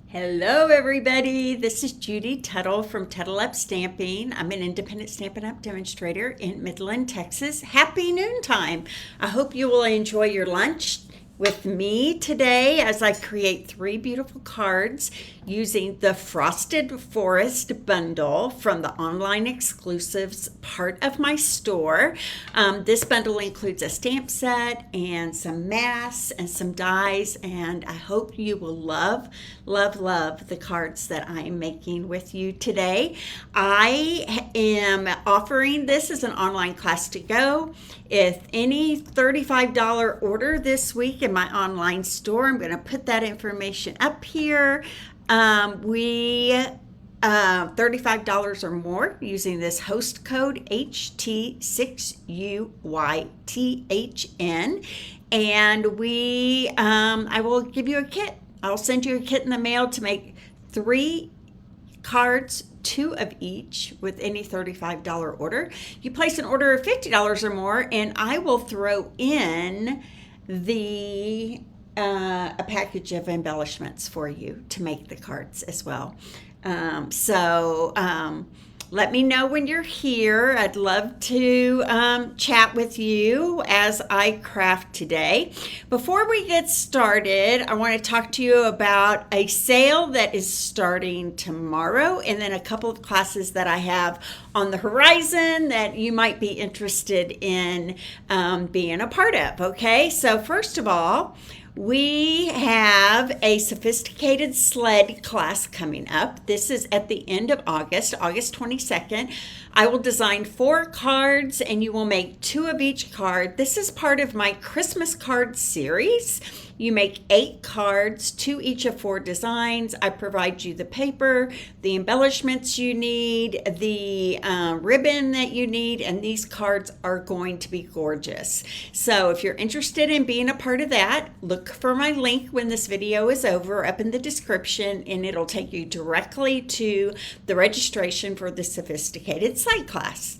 Hello everybody, this is Judy Tuttle from Tuttle Up Stamping. I'm an independent Stampin' Up! Demonstrator in Midland, Texas. Happy noontime! I hope you will enjoy your lunch with me today as I create 3 beautiful cards using the Frosted Forest bundle from the online exclusives part of my store. This bundle includes a stamp set and some masks and some dies, and I hope you will love the cards that I am making with you today. I am offering this as an online class to go. If any $35 order this week in my online store, I'm going to put that information up here. We $35 or more using this host code HT6UYTHN, and I will give you a kit. I'll send you a kit in the mail to make 3 cards, 2 of each with any $35 order. You place an order of $50 or more, and I will throw in a package of embellishments for you to make the cards as well. Let me know when you're here. I'd love to chat with you as I craft today. Before we get started, I want to talk to you about a sale that is starting tomorrow, and then a couple of classes that I have on the horizon that you might be interested in being a part of. Okay, so first of all, we have a sophisticated sled class coming up. This is at the end of August 22nd. I will design 4 cards and you will make 2 of each card. This is part of my Christmas card series. You make 8 cards, 2 each of 4 designs. I provide you the paper, the embellishments you need, the ribbon that you need, and these cards are going to be gorgeous. So if you're interested in being a part of that, look for my link when this video is over up in the description, and it'll take you directly to the registration for the sophisticated slide class.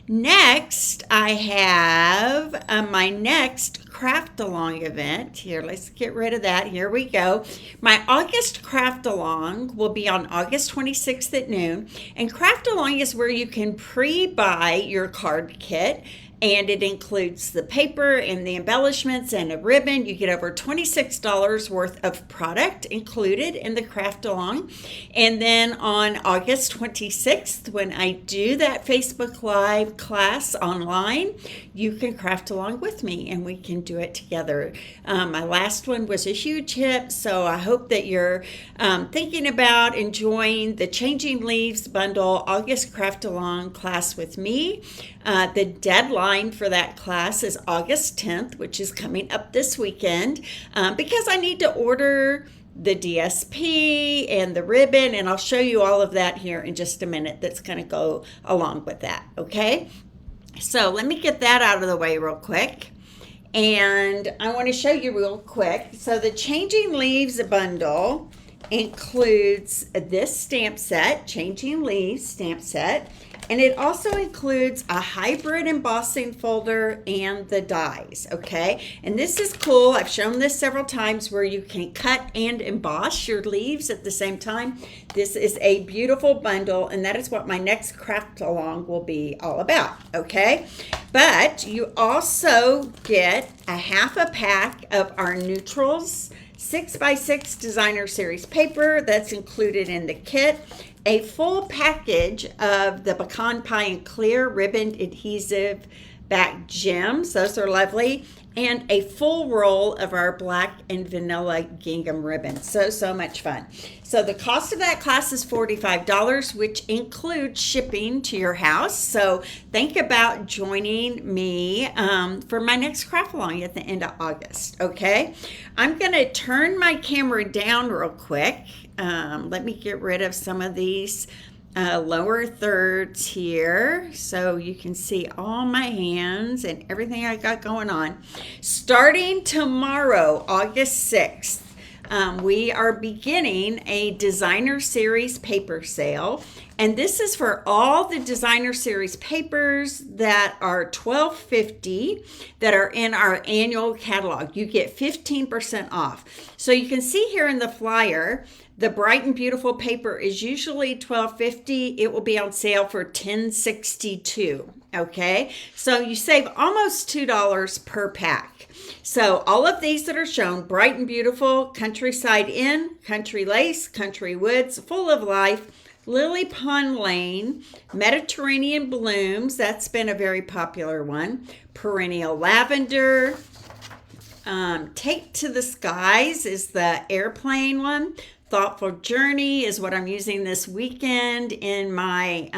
Next, I have my next craft along event. Here, let's get rid of that. Here we go. My August craft along will be on August 26th at noon. And craft along is where you can pre-buy your card kit. And it includes the paper and the embellishments and a ribbon. You get over $26 worth of product included in the craft along. And then on August 26th, when I do that Facebook Live class online, you can craft along with me and we can do it together. My last one was a huge hit, so I hope that you're thinking about enjoying the Changing Leaves bundle August craft along class with me. The deadline for that class is August 10th, which is coming up this weekend, because I need to order the DSP and the ribbon, and I'll show you all of that here in just a minute that's going to go along with that, okay? So let me get that out of the way real quick. And I want to show you real quick. So the Changing Leaves bundle includes this stamp set, Changing Leaves stamp set, and it also includes a hybrid embossing folder and the dies, okay? And this is cool. I've shown this several times where you can cut and emboss your leaves at the same time. This is a beautiful bundle, and that is what my next craft along will be all about, okay? But you also get a half a pack of our Neutrals 6x6 Designer Series paper that's included in the kit, a full package of the Pecan Pie and Clear ribbon adhesive back gems, those are lovely, and a full roll of our black and vanilla gingham ribbon. So much fun. So the cost of that class is $45, which includes shipping to your house. So think about joining me for my next craft along at the end of August, okay? I'm gonna turn my camera down real quick. Let me get rid of some of these lower thirds here so you can see all my hands and everything I got going on. Starting tomorrow, August 6th, we are beginning a designer series paper sale. And this is for all the designer series papers that are $12.50 that are in our annual catalog. You get 15% off. So you can see here in the flyer, the Bright and Beautiful paper is usually $12.50. It will be on sale for $10.62. Okay, so you save almost $2 per pack. So all of these that are shown, Bright and Beautiful, Countryside Inn, Country Lace, Country Woods, Full of Life, Lily Pond Lane, Mediterranean Blooms, that's been a very popular one, Perennial Lavender, Take to the Skies is the airplane one, Thoughtful Journey is what I'm using this weekend in my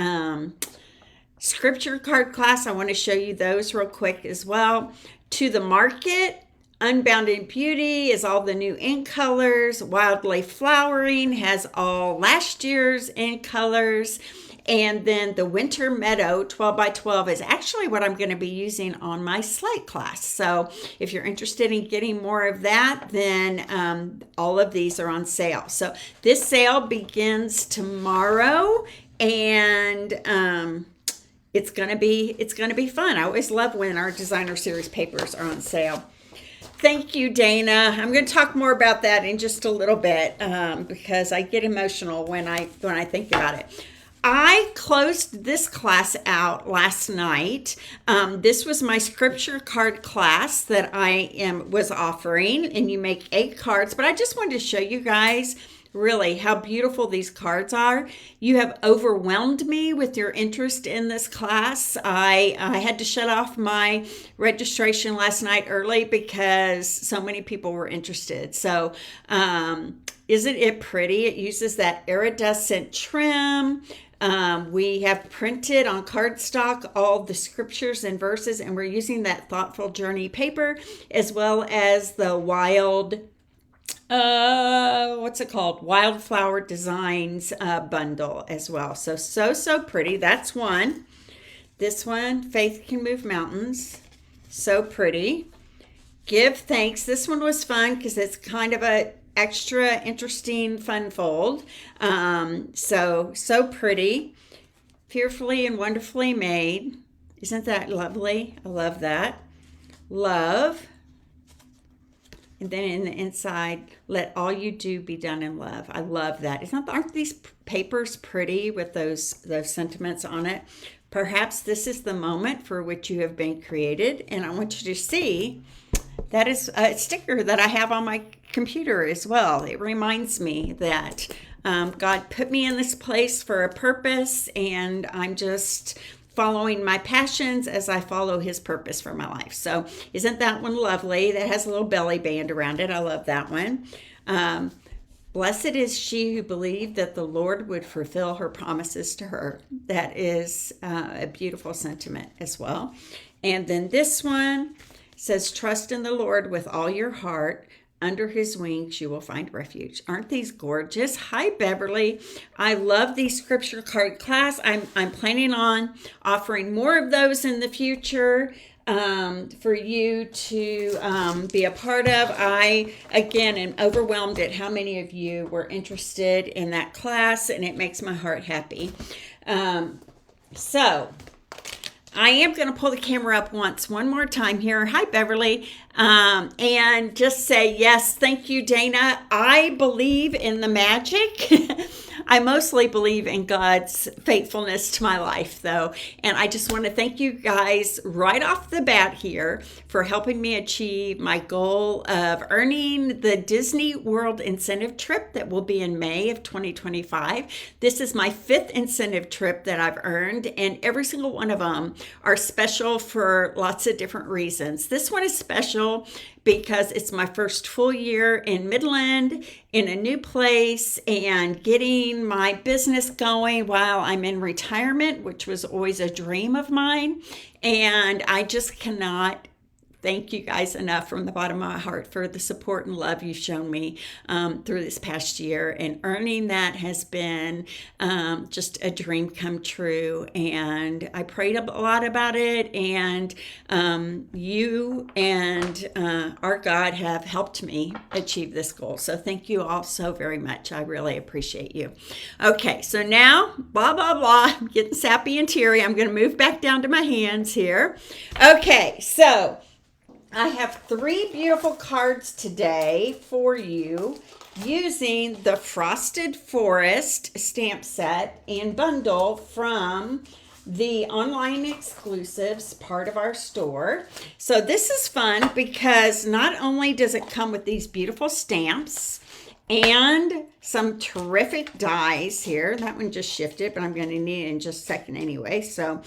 scripture card class. I want to show you those real quick as well. To the Market, Unbounded Beauty is all the new ink colors. Wildly Flowering has all last year's ink colors. And then the Winter Meadow 12 by 12 is actually what I'm going to be using on my slate class. So if you're interested in getting more of that, then all of these are on sale. So this sale begins tomorrow, and it's gonna be fun. I always love when our designer series papers are on sale. Thank you, Dana. I'm going to talk more about that in just a little bit because I get emotional when I think about it. I closed this class out last night. This was my scripture card class that I was offering, and you make 8 cards. But I just wanted to show you guys really how beautiful these cards are. You have overwhelmed me with your interest in this class. I had to shut off my registration last night early because so many people were interested. So isn't it pretty? It uses that iridescent trim. We have printed on cardstock all the scriptures and verses, and we're using that Thoughtful Journey paper as well as the Wildflower Designs bundle as well. So pretty. That's one. This one, Faith Can Move Mountains. So pretty. Give Thanks. This one was fun because it's kind of a extra interesting fun fold. So pretty. Fearfully and Wonderfully Made. Isn't that lovely? I love that. Love. And then in the inside, let all you do be done in love. I love that. Aren't these papers pretty with those sentiments on it? Perhaps this is the moment for which you have been created. And I want you to see that is a sticker that I have on my computer as well. It reminds me that God put me in this place for a purpose, and I'm just following my passions as I follow his purpose for my life. So isn't that one lovely? That has a little belly band around it. I love that one. Blessed is she who believed that the Lord would fulfill her promises to her. That is a beautiful sentiment as well. And then this one says, trust in the Lord with all your heart. Under his wings you will find refuge. Aren't these gorgeous? Hi, Beverly. I love these scripture card class. I'm planning on offering more of those in the future for you to be a part of. I, again, am overwhelmed at how many of you were interested in that class, and it makes my heart happy. So I am going to pull the camera up one more time here. Hi, Beverly. And just say, yes, thank you, Dana. I believe in the magic. I mostly believe in God's faithfulness to my life, though. And I just want to thank you guys right off the bat here for helping me achieve my goal of earning the Disney World incentive trip that will be in May of 2025. This is my 5th incentive trip that I've earned, and every single one of them are special for lots of different reasons. This one is special because it's my first full year in Midland, in a new place, and getting my business going while I'm in retirement, which was always a dream of mine. And I just cannot thank you guys enough from the bottom of my heart for the support and love you've shown me through this past year. And earning that has been just a dream come true. And I prayed a lot about it. And you and our God have helped me achieve this goal. So thank you all so very much. I really appreciate you. Okay, so now, blah, blah, blah, I'm getting sappy and teary. I'm going to move back down to my hands here. Okay, so I have 3 beautiful cards today for you using the Frosted Forest stamp set and bundle from the online exclusives part of our store. So this is fun because not only does it come with these beautiful stamps and some terrific dies here. That one just shifted, but I'm going to need it in just a second anyway. So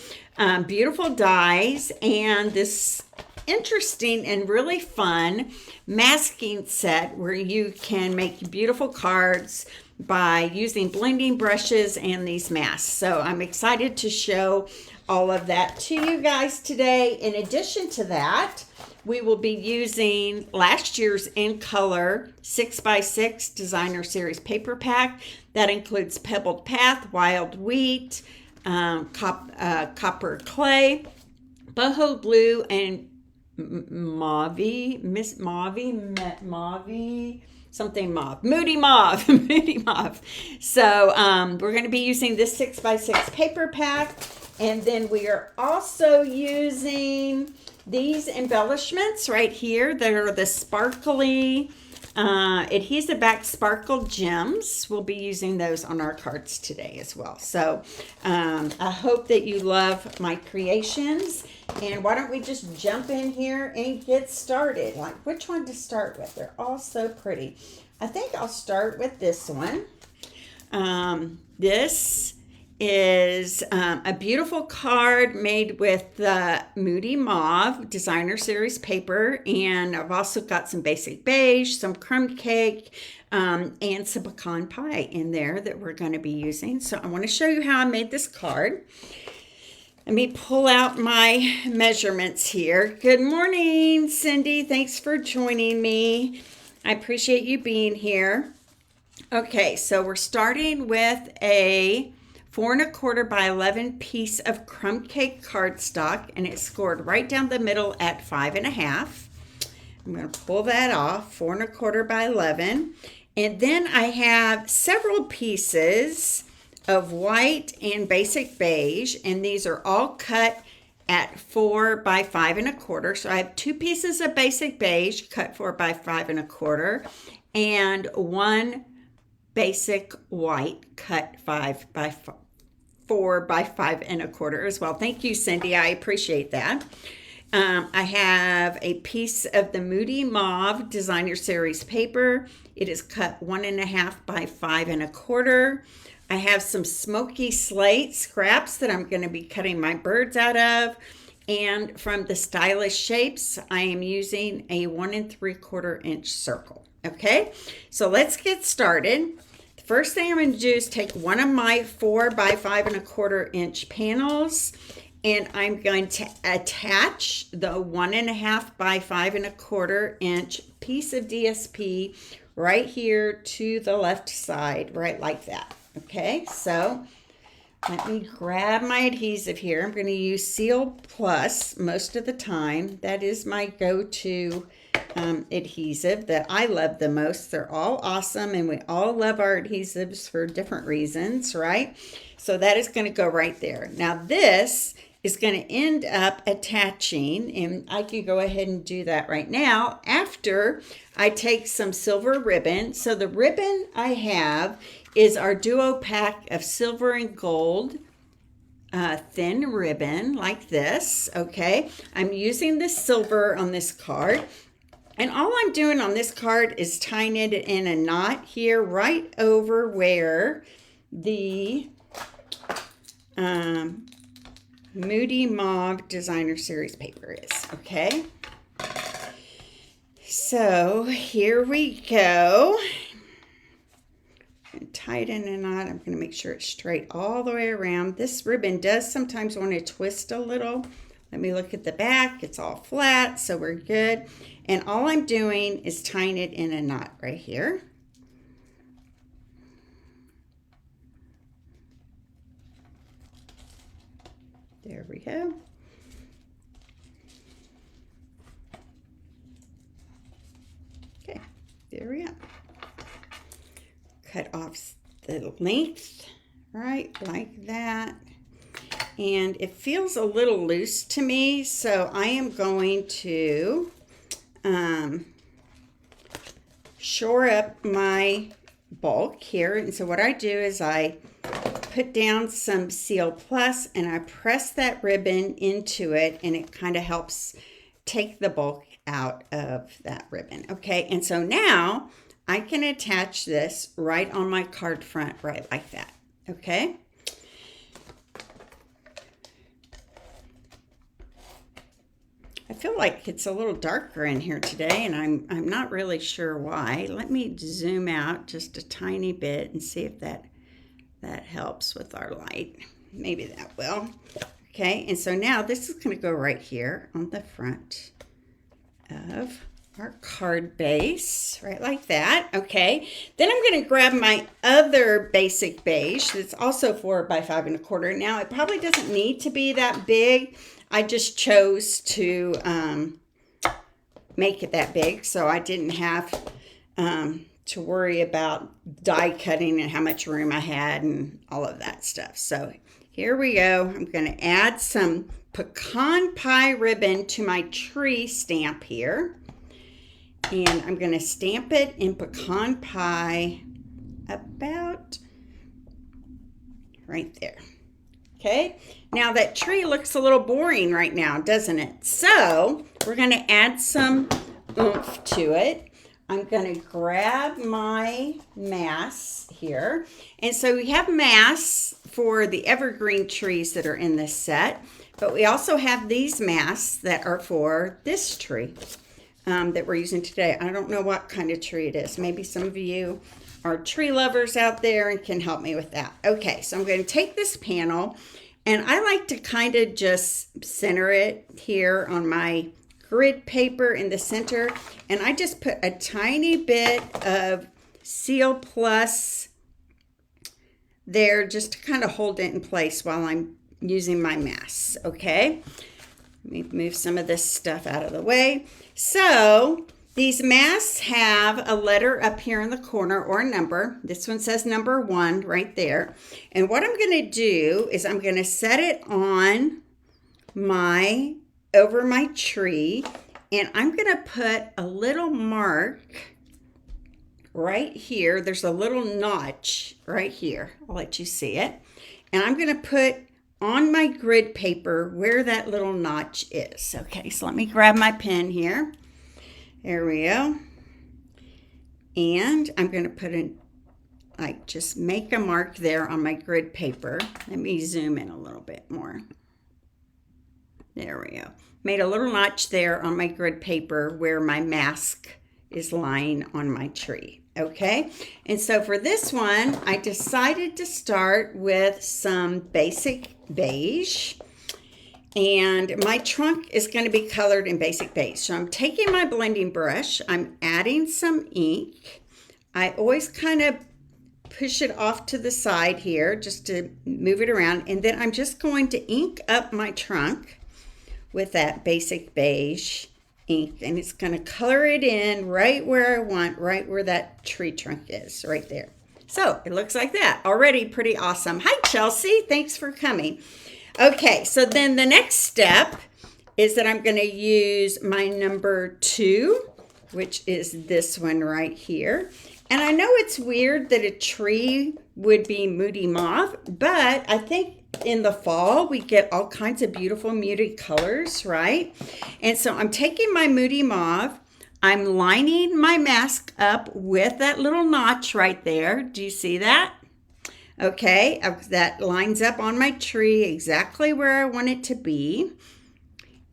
beautiful dies and this interesting and really fun masking set where you can make beautiful cards by using blending brushes and these masks. So I'm excited to show all of that to you guys today. In addition to that, we will be using last year's In Color 6x6 Designer Series paper pack. That includes Pebbled Path, Wild Wheat, Copper Clay, Boho Blue, and Moody Mauve. Moody Mauve. So we're going to be using this 6x6 paper pack. And then we are also using these embellishments right here. They're the sparkly adhesive back sparkle gems. We'll be using those on our cards today as well. So I hope that you love my creations. And why don't we just jump in here and get started? Like, which one to start with? They're all so pretty. I think I'll start with this one. This is a beautiful card made with the Moody Mauve Designer Series paper. And I've also got some basic beige, some crumb cake, and some pecan pie in there that we're going to be using. So I want to show you how I made this card. Let me pull out my measurements here. Good morning, Cindy. Thanks for joining me. I appreciate you being here. Okay, so we're starting with a 4 1/4 by 11 piece of crumb cake cardstock, and it's scored right down the middle at 5 1/2. I'm going to pull that off, 4 1/4 by 11. And then I have several pieces of white and basic beige, and these are all cut at 4 by 5 1/4. So I have 2 pieces of basic beige cut 4 by 5 1/4 and 1 basic white cut 4 by 5 1/4 as well. Thank you, Cindy. I appreciate that. I have a piece of the Moody Mauve Designer Series paper. It is cut 1 1/2 by 5 1/4. I have some smoky slate scraps that I'm going to be cutting my birds out of. And from the Stylish Shapes, I am using a 1 3/4 inch circle. Okay, so let's get started. The first thing I'm going to do is take one of my 4 by 5 1/4 inch panels, and I'm going to attach the 1 1/2 by 5 1/4 inch piece of DSP right here to the left side, right like that. Okay, so let me grab my adhesive here. I'm going to use Seal Plus most of the time. That is my go-to adhesive that I love the most. They're all awesome, and we all love our adhesives for different reasons, right? So that is going to go right there. Now this is going to end up attaching, and I can go ahead and do that right now after I take some silver ribbon. So the ribbon I have is our duo pack of silver and gold thin ribbon like this. Okay, I'm using the silver on this card, and all I'm doing on this card is tying it in a knot here right over where the Moody Mauve Designer Series paper is. Okay, so here we go. And tie it in a knot. I'm going to make sure it's straight all the way around. This ribbon does sometimes want to twist a little Let me look at the back. It's all flat, so we're good. And all I'm doing is tying it in a knot right here. There we go. Okay, there we go. Cut off the length, right, like that. And it feels a little loose to me, so I am going to shore up my bulk here. And so what I do is I put down some Seal Plus and I press that ribbon into it, and it kind of helps take the bulk out of that ribbon. Okay, and so now I can attach this right on my card front, right like that. Okay. I feel like it's a little darker in here today, and I'm not really sure why. Let me zoom out just a tiny bit and see if that helps with our light. Maybe that will. Okay, and so now this is going to go right here on the front of our card base, right like that. Okay, then I'm going to grab my other basic beige that's also 4 by 5 1/4. Now it probably doesn't need to be that big. I just chose to make it that big, so I didn't have to worry about die cutting and how much room I had and all of that stuff. So here we go. I'm going to add some pecan pie ribbon to my tree stamp here. And I'm going to stamp it in pecan pie about right there. Okay, now that tree looks a little boring right now, doesn't it? So we're going to add some oomph to it. I'm going to grab my mass here. And so we have mass for the evergreen trees that are in this set, but we also have these masks that are for this tree that we're using today. I don't know what kind of tree it is. Maybe some of you are tree lovers out there and can help me with that. Okay, so I'm going to take this panel, and I like to kind of just center it here on my grid paper in the center, and I just put a tiny bit of Seal Plus there just to kind of hold it in place while I'm using my mask. Okay, let me move some of this stuff out of the way. So these masks have a letter up here in the corner or a number. This one says number 1 right there. And what I'm going to do is I'm going to set it on over my tree, and I'm going to put a little mark right here. There's a little notch right here. I'll let you see it. And I'm going to put on my grid paper where that little notch is. Okay, so let me grab my pen here. There we go. And I'm going to put in, like, just make a mark there on my grid paper. Let me zoom in a little bit more. There we go. Made a little notch there on my grid paper where my mask is lying on my tree. Okay, and so for this one, I decided to start with some basic beige. And my trunk is going to be colored in basic beige. So I'm taking my blending brush, I'm adding some ink. I always kind of push it off to the side here just to move it around. And then I'm just going to ink up my trunk with that basic beige ink. And it's going to color it in right where I want, right where that tree trunk is, right there. So it looks like that. Already pretty awesome. Hi, Chelsea. Thanks for coming. Okay, so then the next step is that I'm going to use my number 2, which is this one right here. And I know it's weird that a tree would be moody mauve, but I think in the fall we get all kinds of beautiful muted colors, right? And so I'm taking my moody mauve, I'm lining my mask up with that little notch right there. Do you see that? Okay, that lines up on my tree exactly where I want it to be.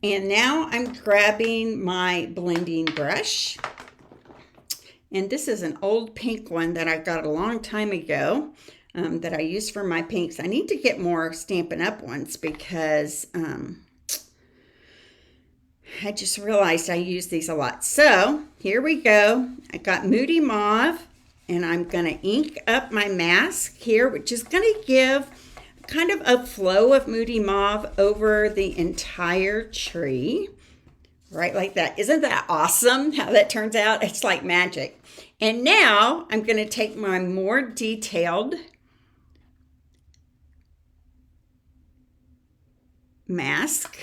And now I'm grabbing my blending brush. And this is an old pink one that I got a long time ago that I use for my pinks. I need to get more Stampin' Up! Ones because I just realized I use these a lot. So here we go. I got Moody Mauve, and I'm going to ink up my mask here, which is going to give kind of a flow of Moody Mauve over the entire tree. Right like that. Isn't that awesome how that turns out? It's like magic. And now I'm going to take my more detailed mask,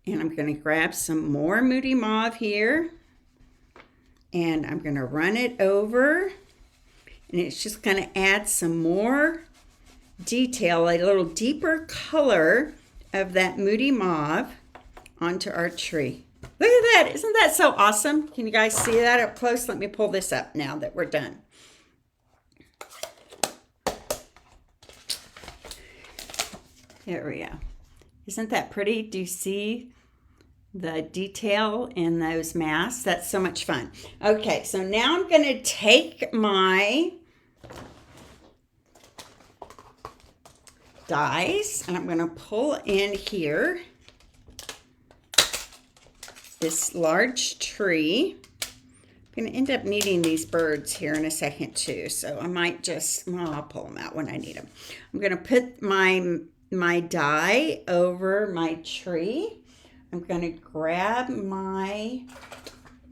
and I'm going to grab some more Moody Mauve here, and I'm going to run it over, and it's just going to add some more detail, a little deeper color of that Moody Mauve onto our tree. Look at that. Isn't that so awesome? Can you guys see that up close? Let me pull this up now that we're done. There we go. Isn't that pretty? Do you see the detail in those masks? That's so much fun. Okay, so now I'm going to take my dies and I'm going to pull in here this large tree. I'm going to end up needing these birds here in a second too, so I might just, well, I'll pull them out when I need them. I'm going to put my die over my tree. I'm going to grab my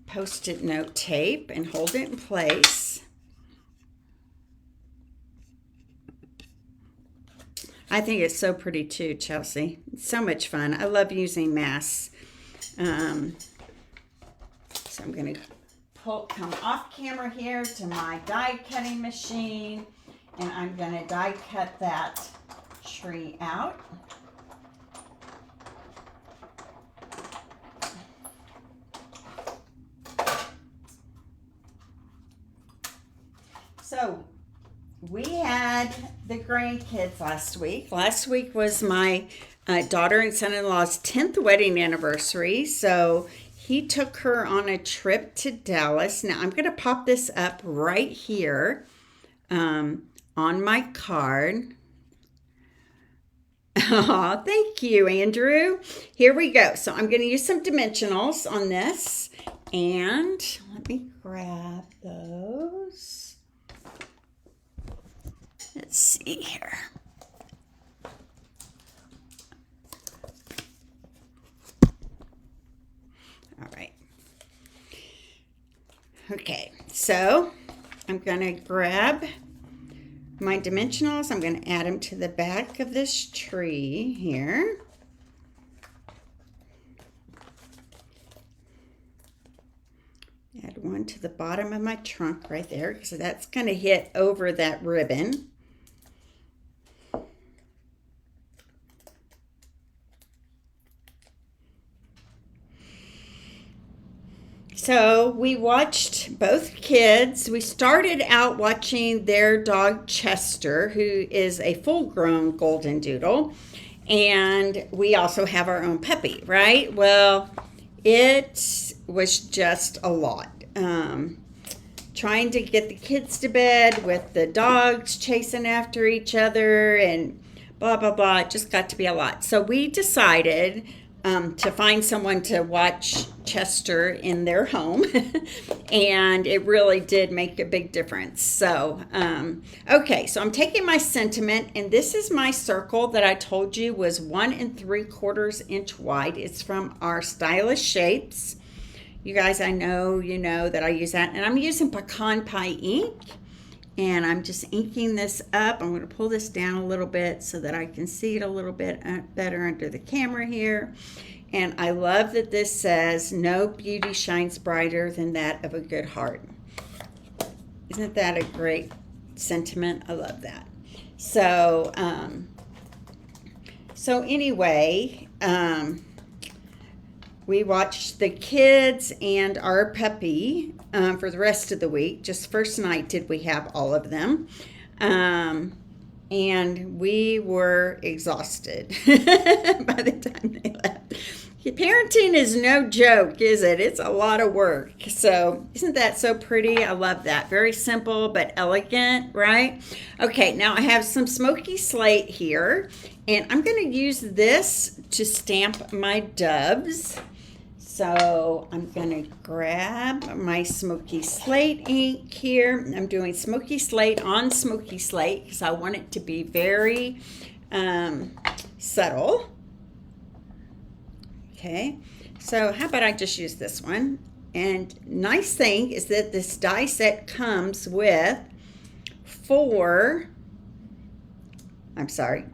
Post-it note tape and hold it in place. I think it's so pretty too, Chelsea. It's so much fun. I love using masks. So I'm going to come off camera here to my die cutting machine, and I'm going to die cut that tree out. So we had the grandkids last week. Last week was my daughter and son-in-law's 10th wedding anniversary. So he took her on a trip to Dallas. Now I'm going to pop this up right here on my card. Oh, thank you, Andrew. Here we go. So I'm going to use some dimensionals on this. And let me grab those. Let's see here. All right. Okay, so I'm going to grab my dimensionals. I'm going to add them to the back of this tree here. Add one to the bottom of my trunk right there, because that's going to hit over that ribbon. So we watched both kids. We started out watching their dog Chester, who is a full-grown golden doodle. And we also have our own puppy, right? Well, it was just a lot. Trying to get the kids to bed with the dogs chasing after each other and blah, blah, blah. It just got to be a lot. So we decided to find someone to watch Chester in their home. And it really did make a big difference. So, okay, so I'm taking my sentiment, and this is my circle that I told you was 1 3/4 inch wide. It's from our Stylish Shapes. You guys, I know you know that I use that, and I'm using pecan pie ink, and I'm just inking this up. I'm going to pull this down a little bit so that I can see it a little bit better under the camera here. And I love that this says, "No beauty shines brighter than that of a good heart." Isn't that a great sentiment? I love that. So, anyway, we watched the kids and our puppy for the rest of the week. Just first night did we have all of them. And we were exhausted by the time they left. Parenting is no joke, is it? It's a lot of work. So isn't that so pretty? I love that. Very simple but elegant, right? Okay, now I have some smoky slate here, and I'm going to use this to stamp my doves. So I'm going to grab my Smoky Slate ink here. I'm doing Smoky Slate on Smoky Slate because I want it to be very subtle. Okay, so how about I just use this one? And nice thing is that this die set comes with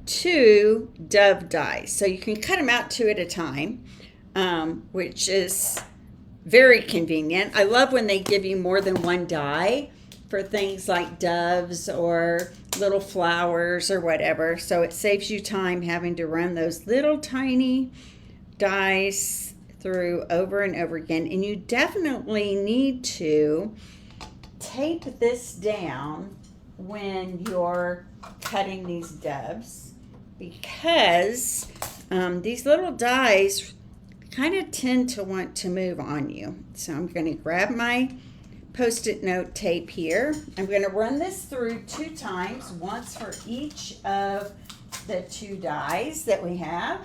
two dove dies. So you can cut them out two at a time, which is very convenient. I love when they give you more than one die for things like doves or little flowers or whatever. So it saves you time having to run those little tiny dies through over and over again. And you definitely need to tape this down when you're cutting these doves, because these little dies kind of tend to want to move on you. So I'm going to grab my Post-it note tape here. I'm going to run this through 2 times, once for each of the 2 dies that we have.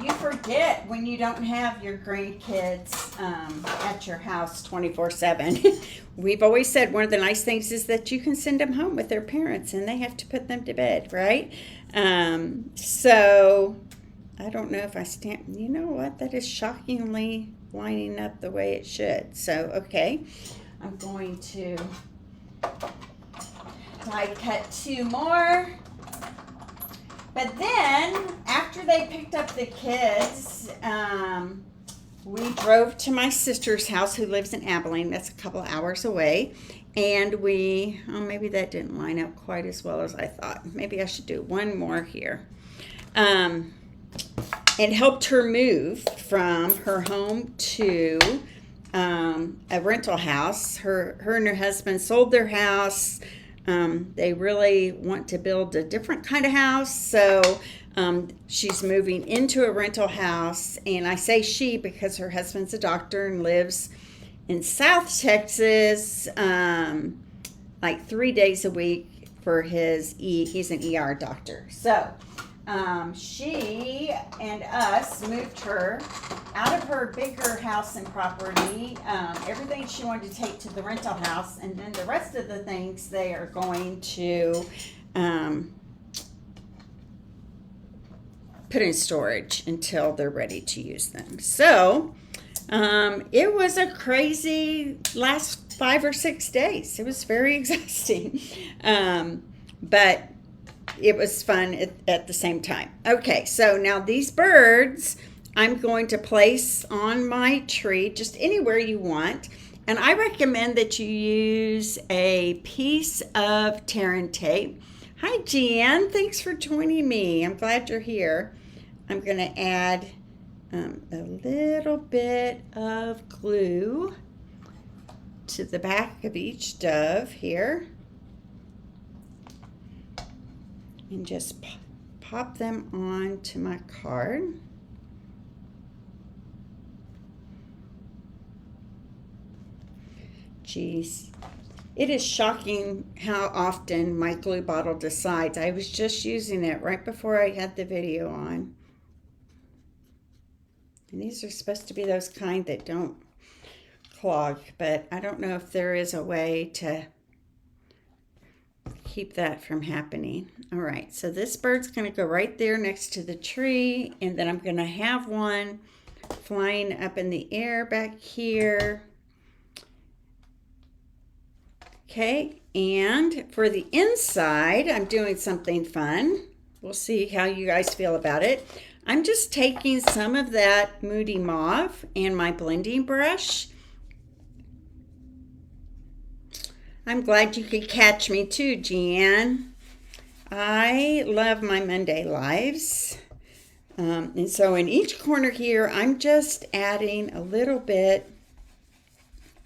You forget when you don't have your grandkids at your house 24/7. We've always said one of the nice things is that you can send them home with their parents and they have to put them to bed, right? So I don't know if I stamp, you know what, that is shockingly lining up the way it should. So, okay, I'm going to die cut 2 more. But then, after they picked up the kids, we drove to my sister's house, who lives in Abilene. That's a couple hours away. And maybe that didn't line up quite as well as I thought. Maybe I should do one more here. It helped her move from her home to a rental house. Her and her husband sold their house. They really want to build a different kind of house, so she's moving into a rental house. And I say she because her husband's a doctor and lives in South Texas, like 3 days a week for he's an ER doctor. So she and us moved her out of her bigger house and property, everything she wanted to take to the rental house, and then the rest of the things they are going to put in storage until they're ready to use them. So it was a crazy last 5 or 6 days. It was very exhausting, but it was fun at the same time. Okay, so now these birds I'm going to place on my tree, just anywhere you want. And I recommend that you use a piece of tear tape. Hi, Jan. Thanks for joining me. I'm glad you're here. I'm going to add a little bit of glue to the back of each dove here. And just pop them onto my card. Geez, it is shocking how often my glue bottle decides. I was just using it right before I had the video on. And these are supposed to be those kind that don't clog, but I don't know if there is a way to keep that from happening. All right, so this bird's going to go right there next to the tree, and then I'm going to have one flying up in the air back here. Okay, and for the inside, I'm doing something fun. We'll see how you guys feel about it. I'm just taking some of that Moody Mauve and my blending brush. I'm glad you could catch me too, Jeanne. I love my Monday Lives. And so in each corner here, I'm just adding a little bit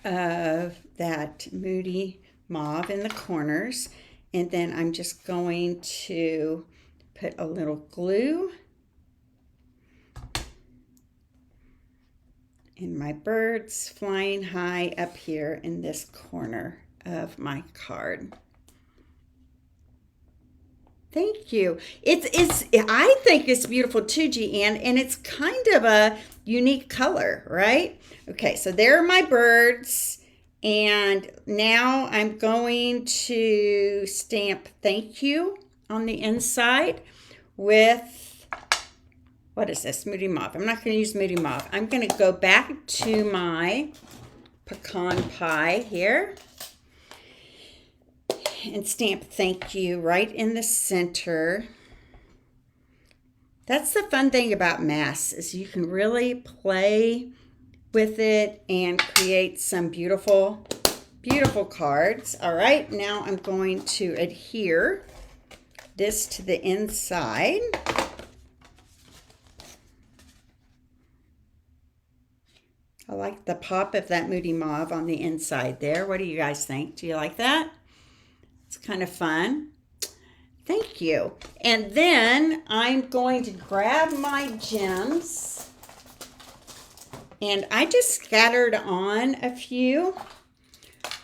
of that Moody Mauve in the corners. And then I'm just going to put a little glue. And my bird's flying high up here in this corner of my card. Thank you. I think it's beautiful too, Jeanne, and it's kind of a unique color, right? Okay, so there are my birds, and now I'm going to stamp thank you on the inside with, what is this, Moody Mauve. I'm not going to use Moody Mauve. I'm going to go back to my pecan pie here and stamp thank you right in the center. That's the fun thing about masks, is you can really play with it and create some beautiful, beautiful cards. All right, now I'm going to adhere this to the inside. I like the pop of that Moody Mauve on the inside there. What do you guys think? Do you like that? It's kind of fun. Thank you. And then I'm going to grab my gems, and I just scattered on a few.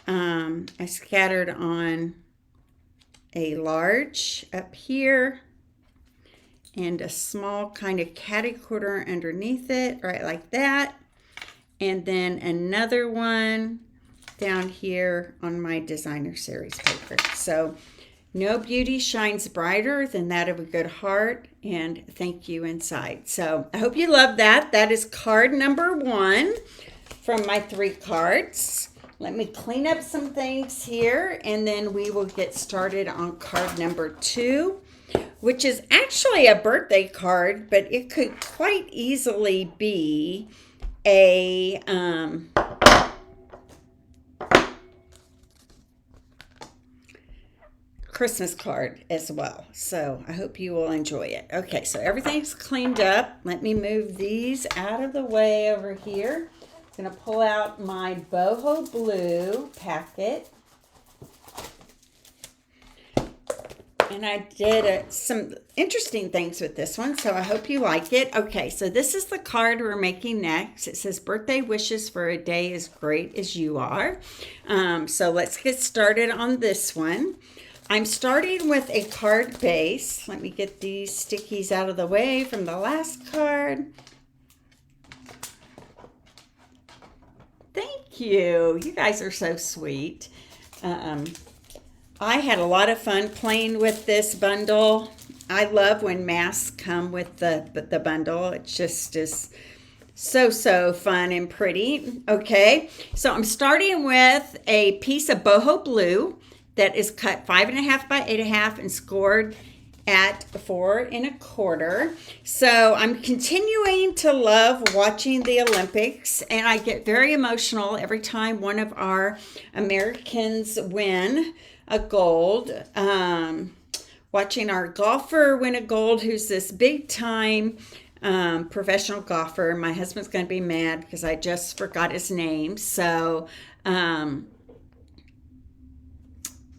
I scattered on a large up here and a small kind of catty quarter underneath it, right like that. And then another one down here on my designer series paper. So no beauty shines brighter than that of a good heart, and thank you inside. So I hope you love that. That is card number 1 from my 3 cards. Let me clean up some things here, and then we will get started on card number 2, which is actually a birthday card, but it could quite easily be a Christmas card as well. So I hope you will enjoy it. Okay, so everything's cleaned up. Let me move these out of the way over here. I'm going to pull out my boho blue packet. And I did some interesting things with this one, so I hope you like it. Okay, so this is the card we're making next. It says, birthday wishes for a day as great as you are. So let's get started on this one. I'm starting with a card base. Let me get these stickies out of the way from the last card. Thank you. You guys are so sweet. I had a lot of fun playing with this bundle. I love when masks come with the bundle. It just is so fun and pretty. Okay, so I'm starting with a piece of boho blue that is cut 5.5 by 8.5 and scored at 4 1/4. So I'm continuing to love watching the Olympics, and I get very emotional every time one of our Americans win a gold. Watching our golfer win a gold, who's this big time professional golfer. My husband's going to be mad because I just forgot his name. So,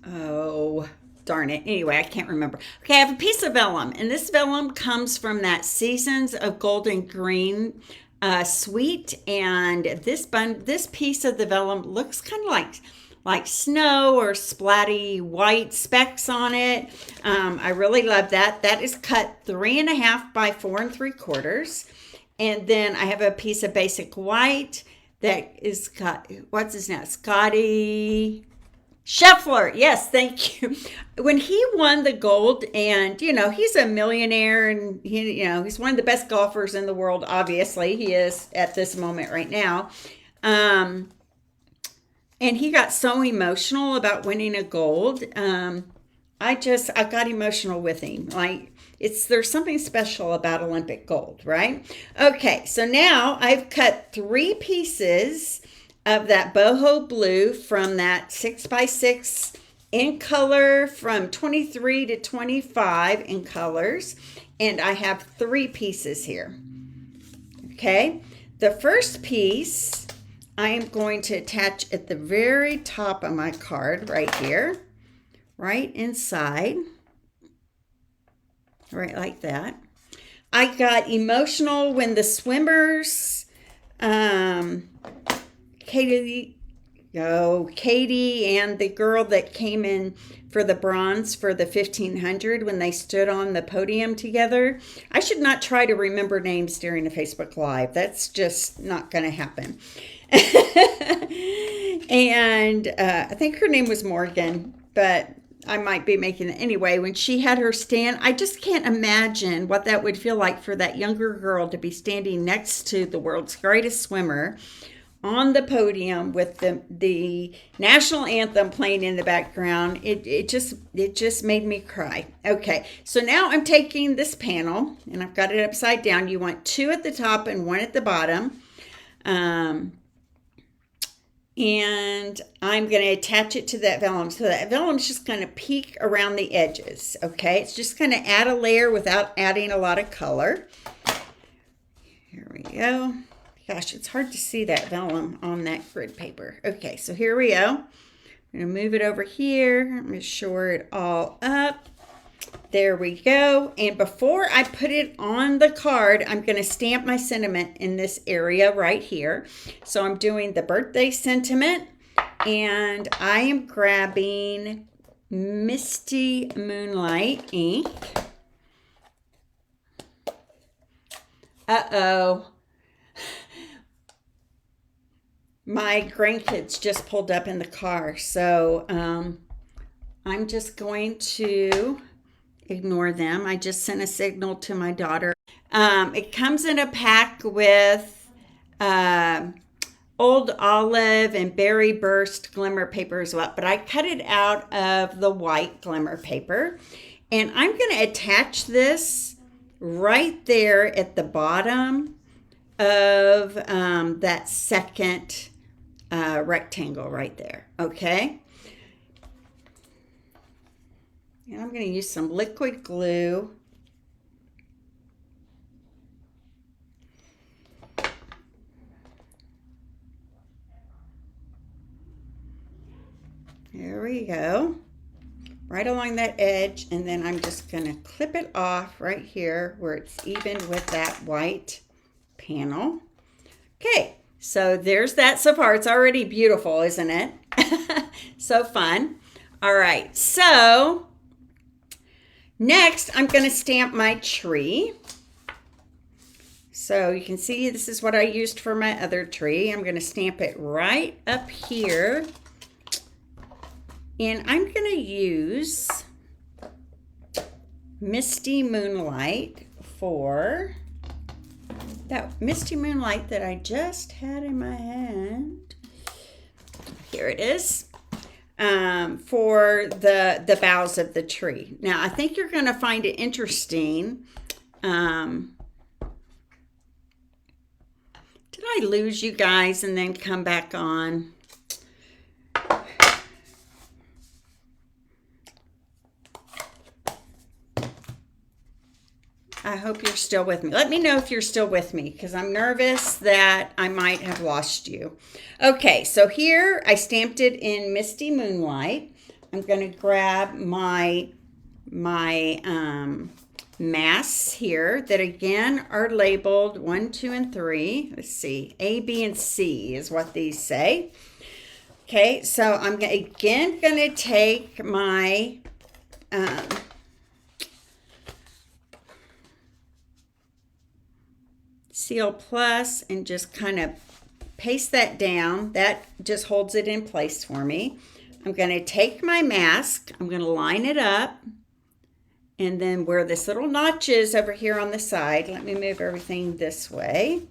oh, darn it. Anyway, I can't remember. Okay, I have a piece of vellum, and this vellum comes from that Seasons of Golden Green suite, and this piece of the vellum looks kind of like snow or splatty white specks on it. I really love that. That is cut 3.5 by 4 3/4. And then I have a piece of basic white that is cut, what's his name? Scotty Scheffler. Yes, thank you. When he won the gold, and he's a millionaire, and he's one of the best golfers in the world. Obviously, he is at this moment right now. And he got so emotional about winning a gold. I got emotional with him. There's something special about Olympic gold, right? Okay, so now I've cut 3 pieces of that boho blue from that 6x6 in color from 23 to 25 in colors. And I have 3 pieces here. Okay, the first piece I am going to attach at the very top of my card right here, right inside, right like that. I got emotional when the swimmers, Katie Oh, Katie and the girl that came in for the bronze for the 1500 when they stood on the podium together. I should not try to remember names during a Facebook Live. That's just not going to happen. And I think her name was Morgan, but I might be making it. Anyway, when she had her stand, I just can't imagine what that would feel like for that younger girl to be standing next to the world's greatest swimmer on the podium with the national anthem playing in the background. It just made me cry. Okay, so now I'm taking this panel and I've got it upside down. You want 2 at the top and 1 at the bottom. And I'm going to attach it to that vellum. So that vellum is just going to peek around the edges. Okay, it's just going to add a layer without adding a lot of color. Here we go. Gosh, it's hard to see that vellum on that grid paper. Okay, so here we go. I'm going to move it over here. I'm going to shore it all up. There we go. And before I put it on the card, I'm going to stamp my sentiment in this area right here. So I'm doing the birthday sentiment, and I am grabbing Misty Moonlight ink. Uh-oh. My grandkids just pulled up in the car, so I'm just going to ignore them. I just sent a signal to my daughter. It comes in a pack with Old Olive and Berry Burst glimmer paper as well, but I cut it out of the white glimmer paper, and I'm going to attach this right there at the bottom of that second rectangle right there. Okay, and I'm going to use some liquid glue. There we go, right along that edge, and then I'm just going to clip it off right here where it's even with that white panel. Okay, so there's that so far. It's already beautiful, isn't it? So fun. All right, so next I'm going to stamp my tree. So you can see this is what I used for my other tree. I'm going to stamp it right up here. And I'm going to use Misty Moonlight for that Misty Moonlight that I just had in my hand. Here it is. For the boughs of the tree. Now, I think you're going to find it interesting. Did I lose you guys and then come back on? I hope you're still with me. Let me know if you're still with me, because I'm nervous that I might have lost you. Okay, so here I stamped it in Misty Moonlight. I'm going to grab my masks here that again are labeled 1, 2, and 3. Let's see, A, B, and C is what these say. Okay, so I'm again going to take my Seal Plus and just kind of paste that down. That just holds it in place for me. I'm going to take my mask, I'm going to line it up, and then where this little notch is over here on the side, let me move everything this way.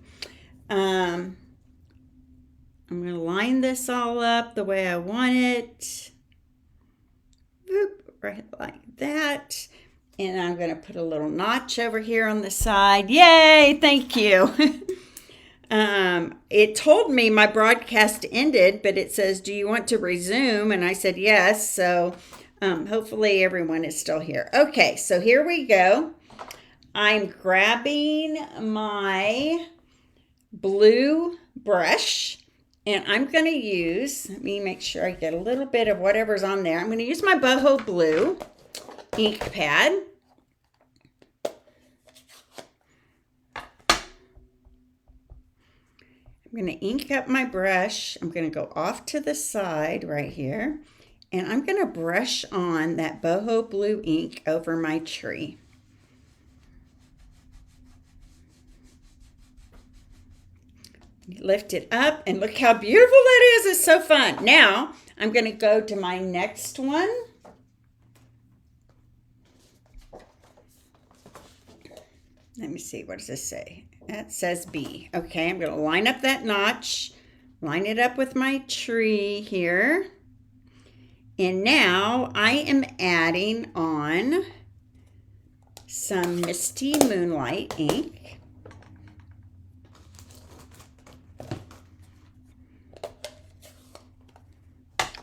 I'm going to line this all up the way I want it. Boop, right like that. And I'm going to put a little notch over here on the side. Yay, thank you. It told me my broadcast ended, but it says, do you want to resume? And I said yes, so hopefully everyone is still here. Okay, so here we go. I'm grabbing my blue brush, and I'm going to use, let me make sure I get a little bit of whatever's on there. I'm going to use my boho blue ink pad. I'm going to ink up my brush. I'm going to go off to the side right here, and I'm going to brush on that boho blue ink over my tree. Lift it up, and look how beautiful that is. It's so fun. Now, I'm going to go to my next one. Let me see, what does this say? That says B. Okay, I'm going to line up that notch, line it up with my tree here. And now I am adding on some Misty Moonlight ink.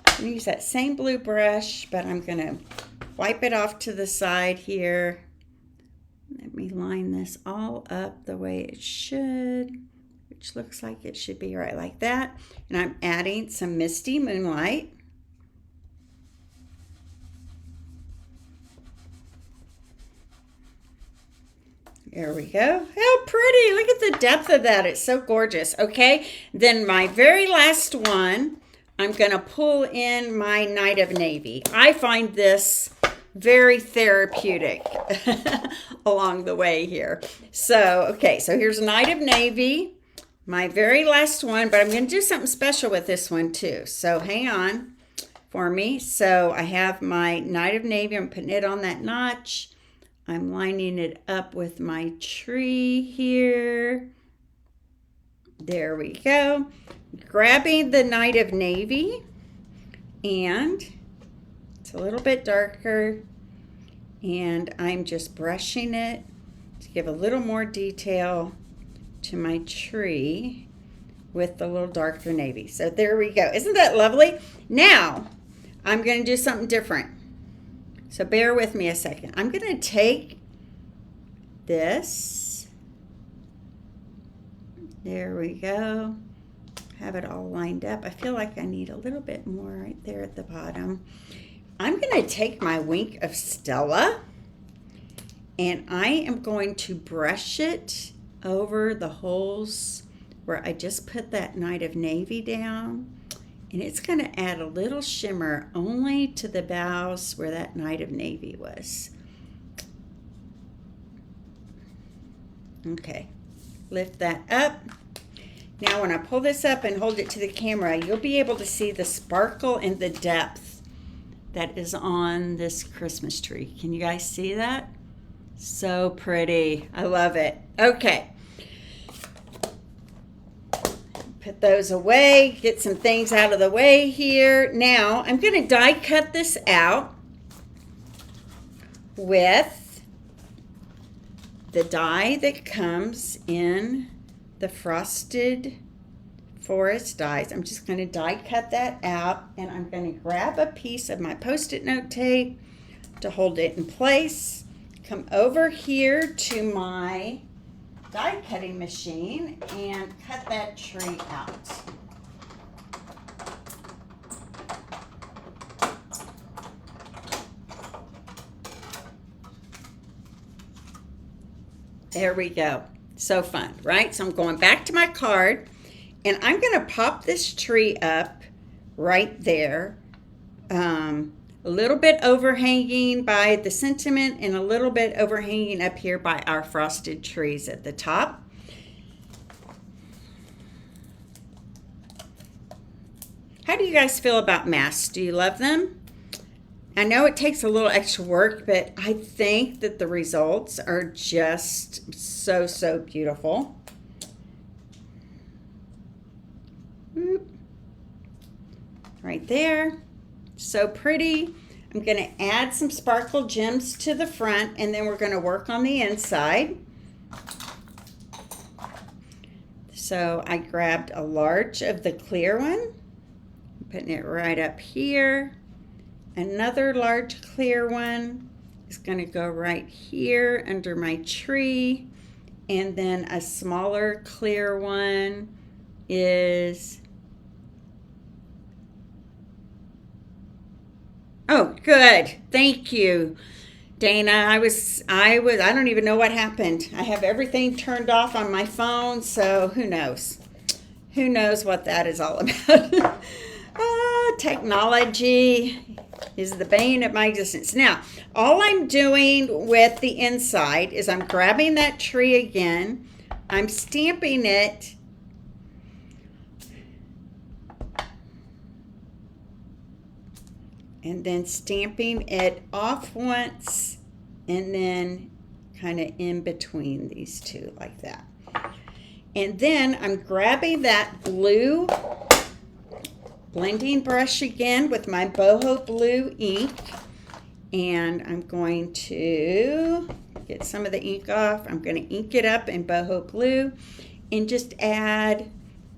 I'm going to use that same blue brush, but I'm going to wipe it off to the side here. Let me line this all up the way it should, which looks like it should be right like that. And I'm adding some Misty Moonlight. There we go. How pretty. Look at the depth of that. It's so gorgeous. Okay, then my very last one, I'm going to pull in my Night of Navy. I find this very therapeutic along the way here. So, okay, so here's Night of Navy, my very last one, but I'm going to do something special with this one too. So hang on for me. So I have my Night of Navy. I'm putting it on that notch. I'm lining it up with my tree here. There we go. Grabbing the Night of Navy, and it's a little bit darker, and I'm just brushing it to give a little more detail to my tree with the little darker navy. So there we go. Isn't that lovely? Now, I'm going to do something different. So bear with me a second. I'm going to take this. There we go. Have it all lined up. I feel like I need a little bit more right there at the bottom. I'm going to take my Wink of Stella, and I am going to brush it over the holes where I just put that Night of Navy down. And it's going to add a little shimmer only to the boughs where that Night of Navy was. Okay, lift that up. Now when I pull this up and hold it to the camera, you'll be able to see the sparkle and the depth that is on this Christmas tree. Can you guys see that? So pretty. I love it. Okay. Put those away, get some things out of the way here. Now, I'm going to die cut this out with the die that comes in the Frosted Forest dies. I'm just going to die cut that out, and I'm going to grab a piece of my Post-it note tape to hold it in place. Come over here to my die cutting machine and cut that tree out. There we go. So fun, right? So I'm going back to my card, and I'm going to pop this tree up right there. A little bit overhanging by the sentiment and a little bit overhanging up here by our frosted trees at the top. How do you guys feel about masks? Do you love them? I know it takes a little extra work, but I think that the results are just so, so beautiful. Right there. So pretty. I'm going to add some sparkle gems to the front, and then we're going to work on the inside. So I grabbed a large of the clear one, putting it right up here. Another large clear one is going to go right here under my tree, and then a smaller clear one is, oh, good. Thank you, Dana. I don't even know what happened. I have everything turned off on my phone, so who knows? Who knows what that is all about? Technology is the bane of my existence. Now, all I'm doing with the inside is I'm grabbing that tree again. I'm stamping it. And then stamping it off once and then kind of in between these two like that. And then I'm grabbing that blue blending brush again with my boho blue ink, and I'm going to get some of the ink off. I'm going to ink it up in boho blue and just add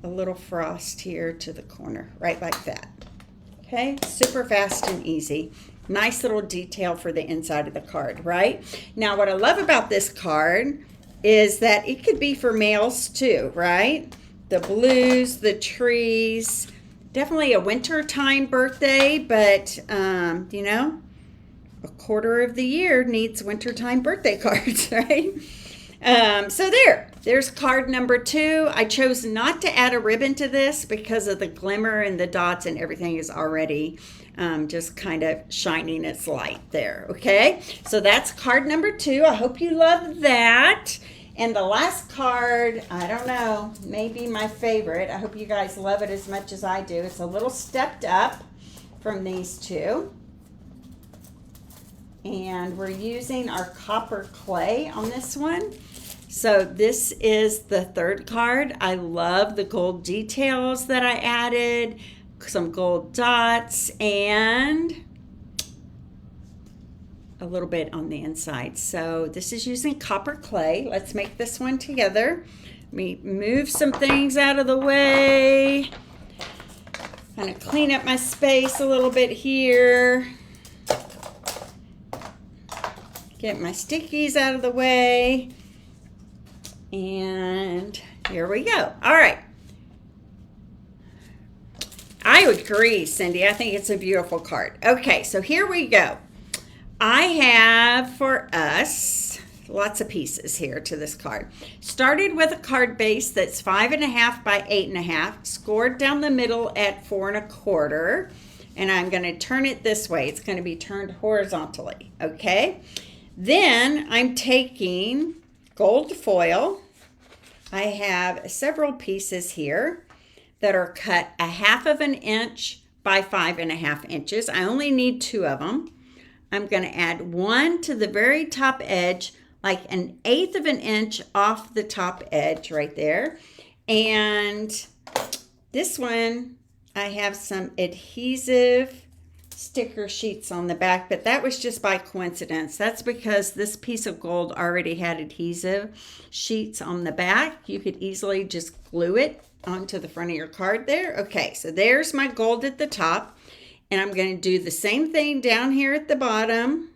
a little frost here to the corner, right like that. Okay, super fast and easy. Nice little detail for the inside of the card, right? Now, what I love about this card is that it could be for males too, right? The blues, the trees, definitely a wintertime birthday, but, you know, a quarter of the year needs wintertime birthday cards, right? So there's card number 2. I chose not to add a ribbon to this because of the glimmer and the dots and everything is already just kind of shining its light there, okay? So that's card number 2. I hope you love that. And the last card, I don't know, maybe my favorite. I hope you guys love it as much as I do. It's a little stepped up from these two. And we're using our copper clay on this one. So this is the third card. I love the gold details that I added, some gold dots, and a little bit on the inside. So this is using copper clay. Let's make this one together. Let me move some things out of the way. Kind of clean up my space a little bit here. Get my stickies out of the way. And here we go. All right. I agree, Cindy. I think it's a beautiful card. Okay, so here we go. I have for us lots of pieces here to this card. Started with a card base that's 5.5 by 8.5, scored down the middle at 4 1/4, and I'm going to turn it this way. It's going to be turned horizontally, okay? Then I'm taking gold foil. I have several pieces here that are cut 1/2 inch by 5.5 inches. I only need 2 of them. I'm going to add one to the very top edge, like 1/8 inch off the top edge right there. And this one, I have some adhesive sticker sheets on the back, but that was just by coincidence. That's because this piece of gold already had adhesive sheets on the back. You could easily just glue it onto the front of your card there. Okay, so there's my gold at the top. And I'm going to do the same thing down here at the bottom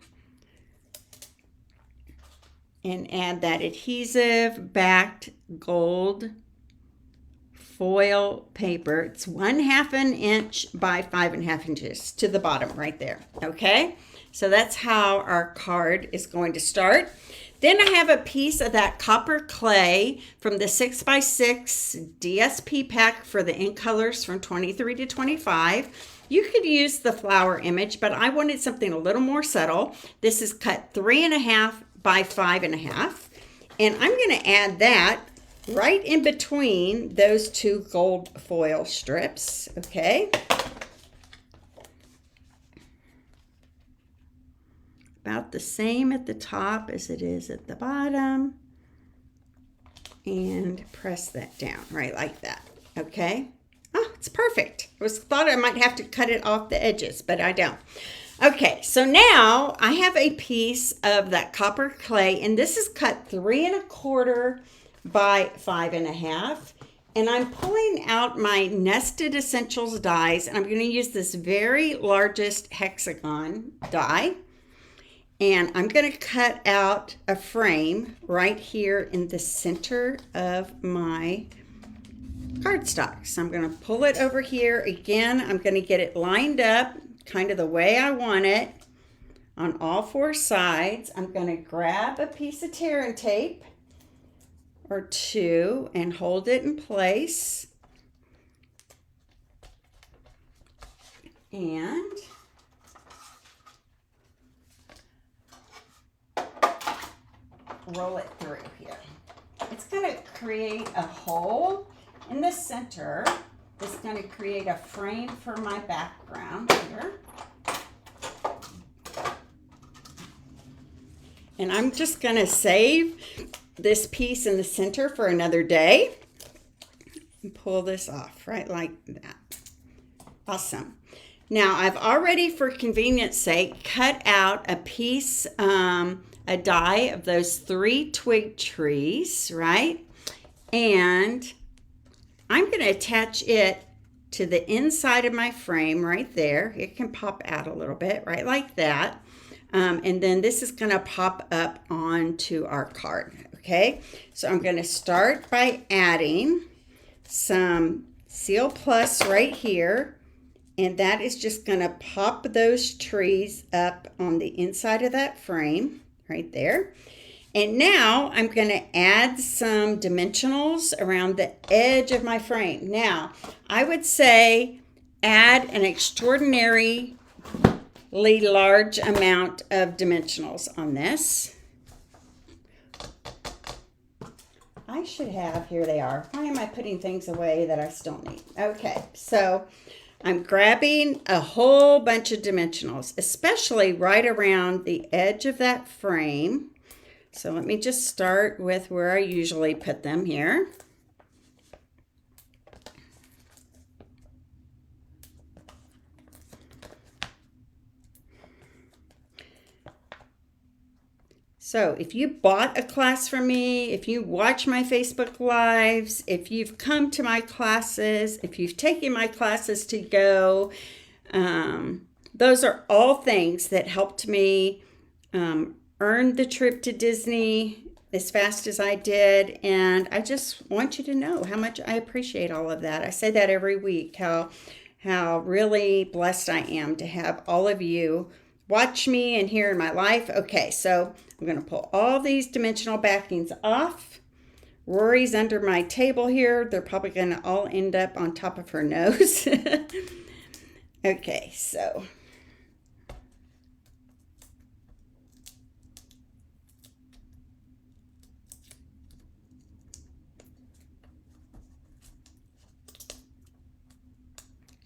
and add that adhesive backed gold foil paper. It's 1/2 inch by 5.5 inches to the bottom right there. Okay, so that's how our card is going to start. Then I have a piece of that copper clay from the 6x6 DSP pack for the ink colors from 23 to 25. You could use the flower image, but I wanted something a little more subtle. This is cut 3.5 by 5.5. And I'm going to add that right in between those 2 gold foil strips, okay? About the same at the top as it is at the bottom. And press that down right like that, okay? Oh, it's perfect. I thought I might have to cut it off the edges, but I don't. Okay, so now I have a piece of that copper clay, and this is cut 3 1/4 by 5.5. And I'm pulling out my Nested Essentials dies, and I'm going to use this very largest hexagon die. And I'm going to cut out a frame right here in the center of my cardstock. So I'm going to pull it over here. Again, I'm going to get it lined up kind of the way I want it on all 4 sides. I'm going to grab a piece of tear and tape or 2 and hold it in place and roll it through here. It's going to create a hole in the center. It's going to create a frame for my background here. And I'm just going to save this piece in the center for another day and pull this off right like that. Awesome. Now I've already, for convenience sake, cut out a piece, a die of those 3 twig trees, right? And I'm going to attach it to the inside of my frame right there. It can pop out a little bit, right like that. And then this is going to pop up onto our card, okay? So I'm going to start by adding some Seal Plus right here, and that is just going to pop those trees up on the inside of that frame right there. And now I'm going to add some dimensionals around the edge of my frame. Now, I would say add an extraordinary large amount of dimensionals on this. I should have, here they are. Why am I putting things away that I still need? Okay, so I'm grabbing a whole bunch of dimensionals, especially right around the edge of that frame. So let me just start with where I usually put them here. So if you bought a class from me, if you watch my Facebook Lives, if you've come to my classes, if you've taken my classes to go, those are all things that helped me earn the trip to Disney as fast as I did. And I just want you to know how much I appreciate all of that. I say that every week, how really blessed I am to have all of you watch me and here in my life. Okay, so I'm going to pull all these dimensional backings off. Rory's under my table here. They're probably going to all end up on top of her nose. Okay, so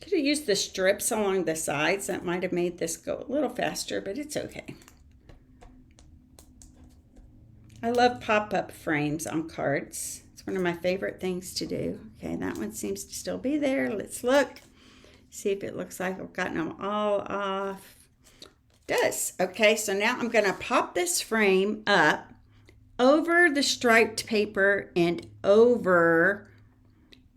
could have used the strips along the sides. That might have made this go a little faster, but it's okay. I love pop-up frames on cards. It's one of my favorite things to do. Okay, that one seems to still be there. Let's look. See if it looks like I've gotten them all off. It does. Okay, so now I'm going to pop this frame up over the striped paper and over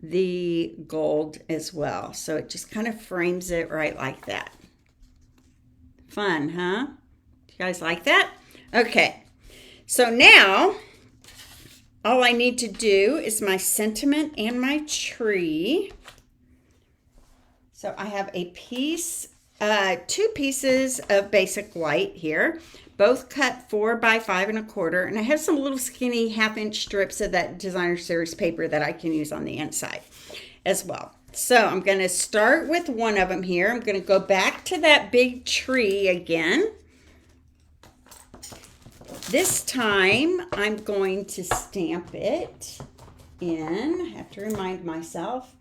the gold as well. So it just kind of frames it right like that. Fun, huh? You guys like that? Okay. So now, all I need to do is my sentiment and my tree. So I have a piece, 2 pieces of basic white here, both cut 4 by 5 1/4, and I have some little skinny 1/2-inch strips of that designer series paper that I can use on the inside as well. So I'm going to start with one of them here. I'm going to go back to that big tree again. This time, I'm going to stamp it in. I have to remind myself.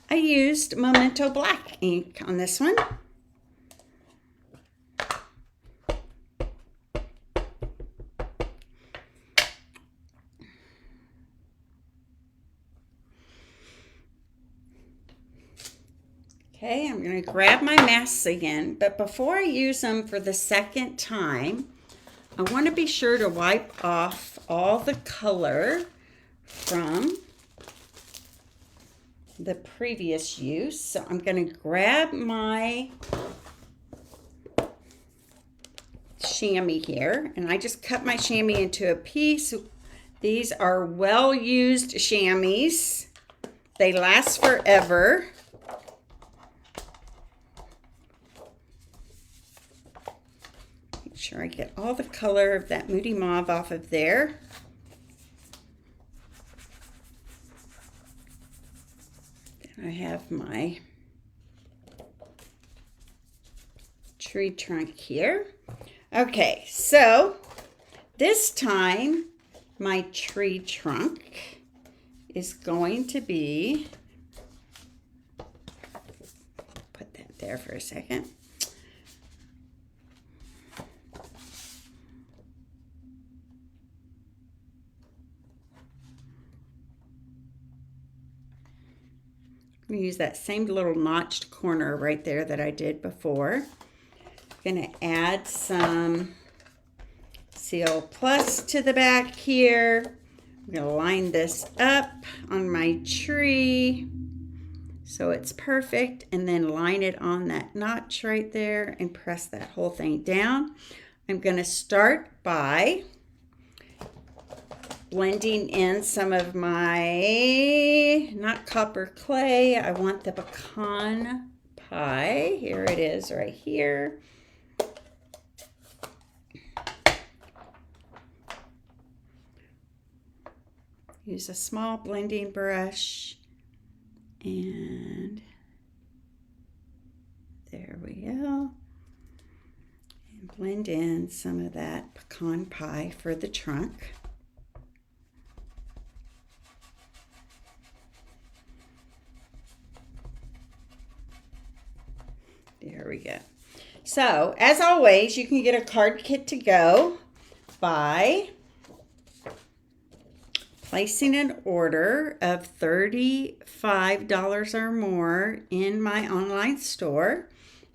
I used Memento Black ink on this one. Okay, I'm going to grab my masks again, but before I use them for the second time, I want to be sure to wipe off all the color from the previous use. So I'm going to grab my chamois here, and I just cut my chamois into a piece. These are well-used chamois. They last forever. Make sure I get all the color of that Moody Mauve off of there. Then I have my tree trunk here. Okay, so this time my tree trunk is going to be, put that there for a second. I'm going to use that same little notched corner right there that I did before. I'm going to add some Seal Plus to the back here. I'm going to line this up on my tree so it's perfect, and then line it on that notch right there and press that whole thing down. I'm going to start by blending in some of my, not copper clay, I want the pecan pie. Here it is right here. Use a small blending brush, and there we go. And blend in some of that pecan pie for the trunk. There we go. So, as always, you can get a card kit to go by placing an order of $35 or more in my online store.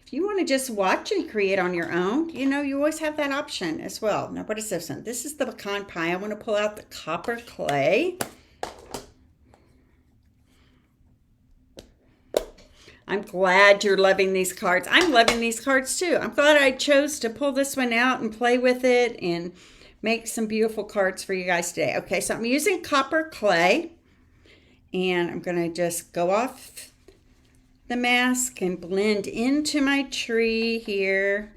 If you want to just watch and create on your own, you know, you always have that option as well. Now, what is this one? This is the pecan pie. I want to pull out the copper clay. I'm glad you're loving these cards. I'm loving these cards too. I'm glad I chose to pull this one out and play with it and make some beautiful cards for you guys today. Okay, so I'm using copper clay, and I'm going to just go off the mask and blend into my tree here.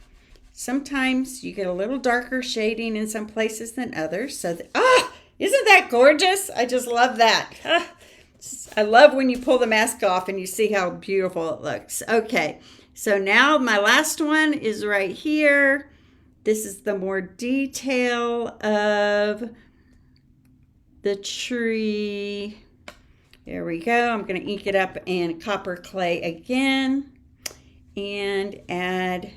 Sometimes you get a little darker shading in some places than others. So, isn't that gorgeous? I just love that. I love when you pull the mask off and you see how beautiful it looks. Okay, so now my last one is right here. This is the more detail of the tree. There we go. I'm going to ink it up in copper clay again and add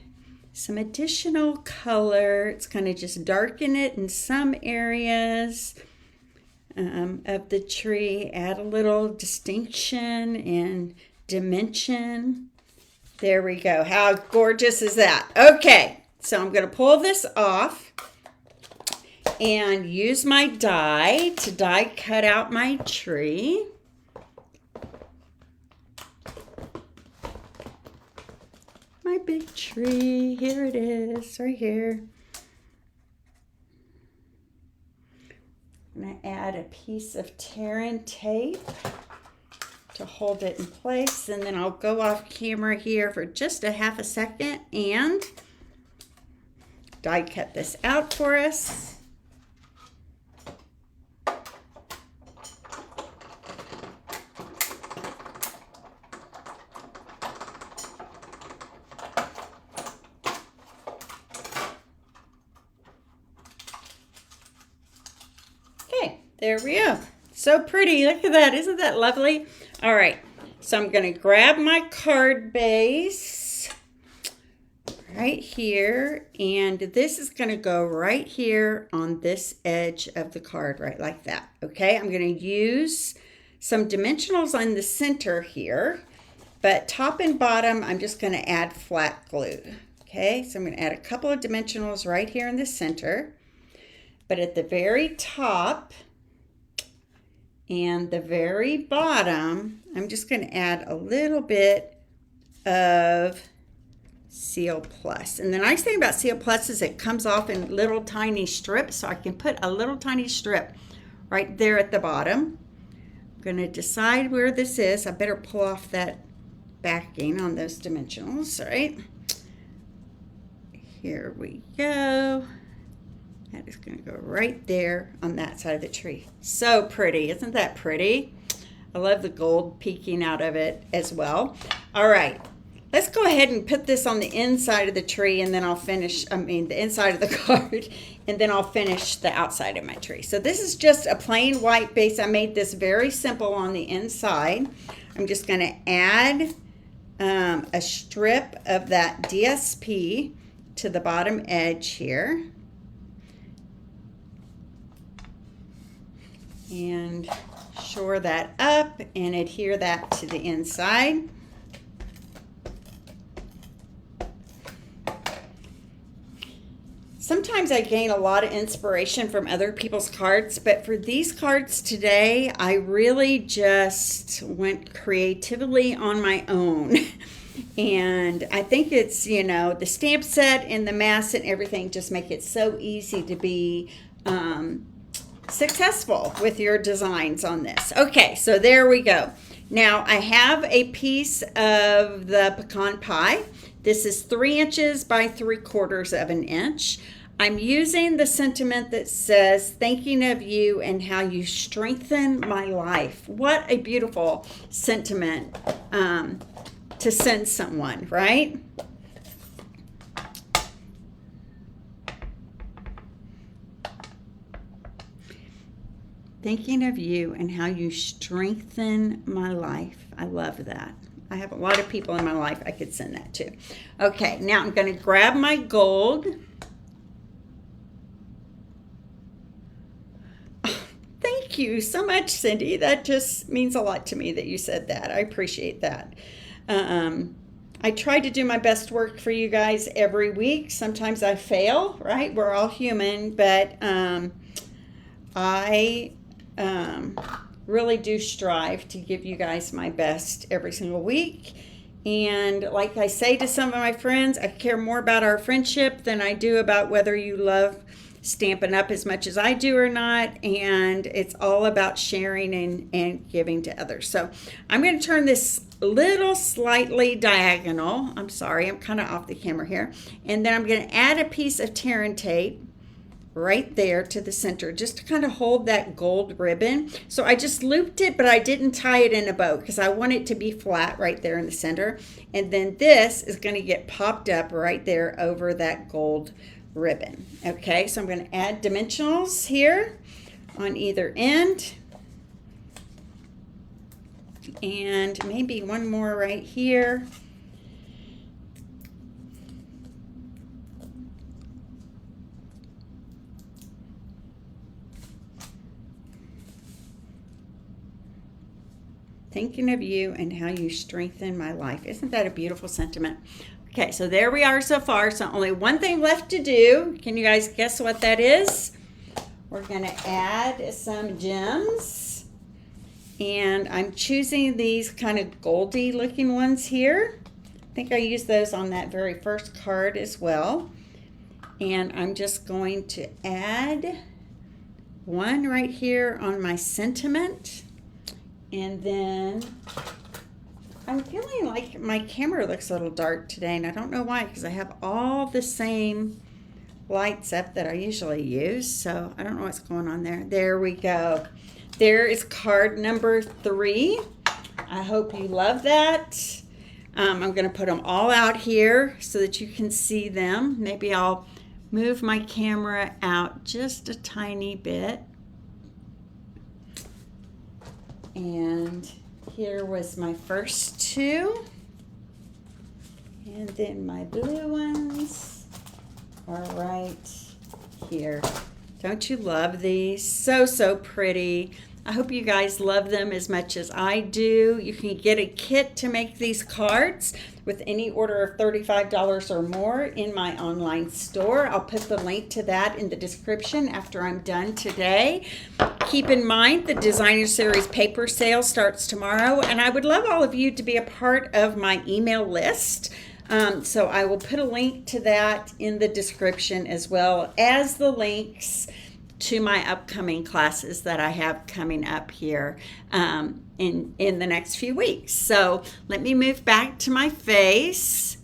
some additional color. It's going to just darken it in some areas of the tree, add a little distinction and dimension. There we go. How gorgeous is that? Okay, so I'm going to pull this off and use my die to die cut out my tree. My big tree, here it is, right here. I'm going to add a piece of tear-in tape to hold it in place, and then I'll go off camera here for just a half a second and die cut this out for us. There we go. So pretty. Look at that. Isn't that lovely? All right. So I'm going to grab my card base right here. And this is going to go right here on this edge of the card, right like that. Okay. I'm going to use some dimensionals on the center here. But top and bottom, I'm just going to add flat glue. Okay. So I'm going to add a couple of dimensionals right here in the center. But at the very top and the very bottom, I'm just going to add a little bit of Seal Plus. And the nice thing about Seal Plus is it comes off in little tiny strips, so I can put a little tiny strip right there at the bottom. I'm going to decide where this is. I better pull off that backing on those dimensionals, right? Here we go. That is going to go right there on that side of the tree. So pretty. Isn't that pretty? I love the gold peeking out of it as well. All right. let's go ahead and put this on the inside of the tree, and then I'll finish, the inside of the card, and then I'll finish the outside of my tree. So this is just a plain white base. I made this very simple on the inside. I'm just going to add a strip of that DSP to the bottom edge here. And shore that up and adhere that to the inside. Sometimes I gain a lot of inspiration from other people's cards, but for these cards today, I really just went creatively on my own. And I think it's, the stamp set and the mass and everything just make it so easy to be successful with your designs on this. Okay, so there we go. Now I have a piece of the pecan pie. This is 3 inches by 3/4 of an inch. I'm using the sentiment that says, thinking of you and how you strengthen my life. What a beautiful sentiment to send someone, right? Thinking of you and how you strengthen my life. I love that. I have a lot of people in my life I could send that to. Okay, now I'm going to grab my gold. Thank you so much, Cindy. That just means a lot to me that you said that. I appreciate that. I try to do my best work for you guys every week. Sometimes I fail, right? We're all human, but I really do strive to give you guys my best every single week. And like I say to some of my friends, I care more about our friendship than I do about whether you love Stampin' Up! As much as I do or not. And it's all about sharing and giving to others. So I'm going to turn this little slightly diagonal. I'm sorry, I'm kind of off the camera here. And then I'm going to add a piece of tear and tape right there to the center, just to kind of hold that gold ribbon. So I just looped it, but I didn't tie it in a bow because I want it to be flat right there in the center. And then this is going to get popped up right there over that gold ribbon. Okay, so I'm going to add dimensionals here on either end. And maybe one more right here. Thinking of you and how you strengthen my life. Isn't that a beautiful sentiment? Okay, so there we are so far. So only one thing left to do. Can you guys guess what that is? We're going to add some gems. And I'm choosing these kind of goldy looking ones here. I think I used those on that very first card as well. And I'm just going to add one right here on my sentiment. And then I'm feeling like my camera looks a little dark today, and I don't know why, because I have all the same lights up that I usually use. So I don't know what's going on there. There we go. There is card number 3. I hope you love that. I'm going to put them all out here so that you can see them. Maybe I'll move my camera out just a tiny bit. And here was my first 2. And then my blue ones are right here. Don't you love these? So, so pretty. I hope you guys love them as much as I do. You can get a kit to make these cards with any order of $35 or more in my online store. I'll put the link to that in the description after I'm done today. Keep in mind the Designer Series paper sale starts tomorrow, and I would love all of you to be a part of my email list. So I will put a link to that in the description, as well as the links to my upcoming classes that I have coming up here in the next few weeks. So let me move back to my face.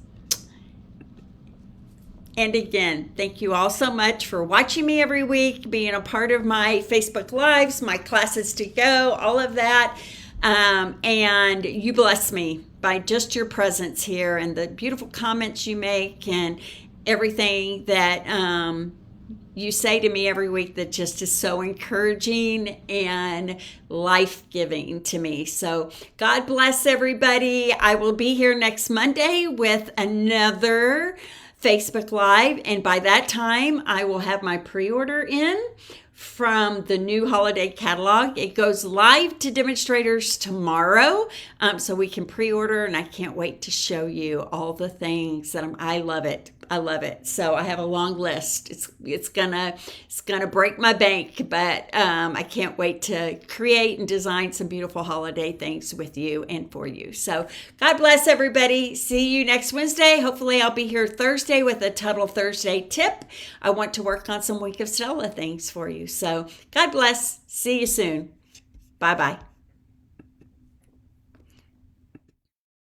And again, thank you all so much for watching me every week, being a part of my Facebook Lives, my classes to go, all of that. And you bless me by just your presence here and the beautiful comments you make and everything that you say to me every week that just is so encouraging and life-giving to me. So God bless everybody. I will be here next Monday with another Facebook Live, and by that time I will have my pre-order in from the new holiday catalog. It goes live to demonstrators tomorrow, so we can pre-order, and I can't wait to show you all the things that I love it. I love it. So I have a long list. It's gonna break my bank, but I can't wait to create and design some beautiful holiday things with you and for you. So God bless everybody. See you next Wednesday. Hopefully I'll be here Thursday with a Tuttle Thursday tip. I want to work on some Week of Stella things for you. So God bless. See you soon. Bye-bye.